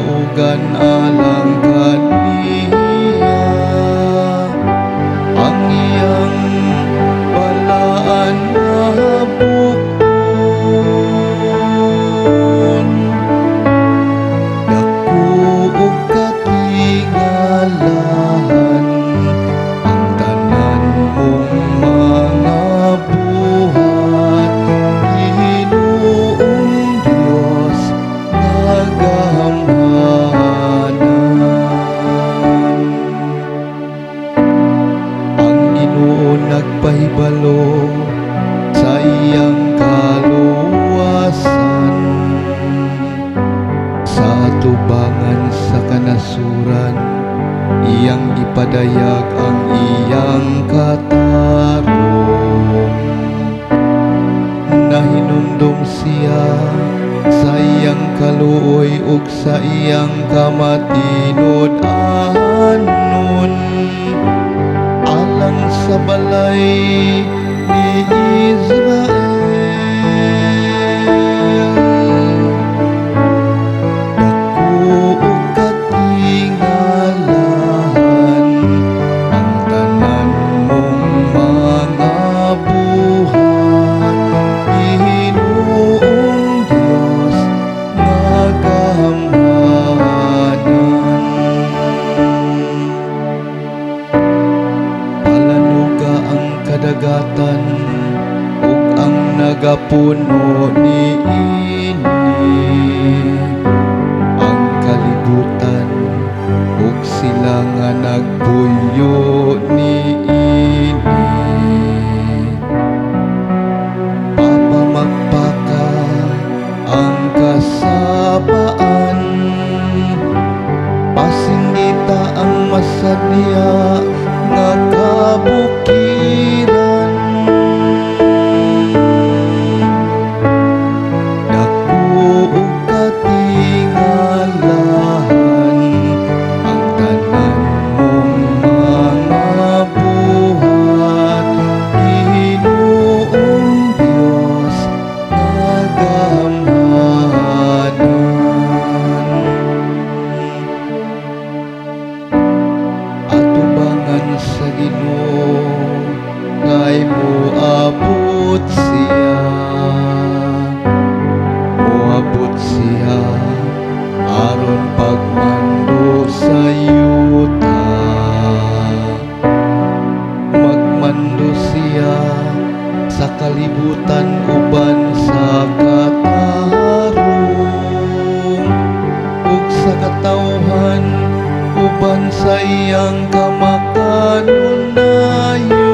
kaugan alang kaniya. Ang iyang balaan nga bukon, dako ug katingalahan ang tanan mong mga buhat. Ginoong Dios nagamhanan. Ang Ginoo nagpahibalo sa iyang kaluwasan, sa atubangan sa kanasuran iyang ipadayag ang iyang katarong. Nahinumdum siya sa iyang kaluoy ug sa iyang kamatinud-anon, alang sa balay ni Israel. Dako ug katingalahan ang tanan mong mga buhat. Ginoong Dios nagamhanan. Palanuga ang kadagatan ug ang nagapuno niini, ang kalibutan ug sila nga nagpuyo niini. Papamagpaka ang kasapaan, pasingita ang masadya nga kabukiran. Dako ug katingalahan ang tanan mong mga buhat. Ginoong Dios nagamhanan. Atubangan sa Ginoo kay moabot siya, moabot siya aron pagmando sa yuta. Magmando siya sa kalibutan uban sa katarong, ug sa katawhan uban sa iyang kamakanunayon.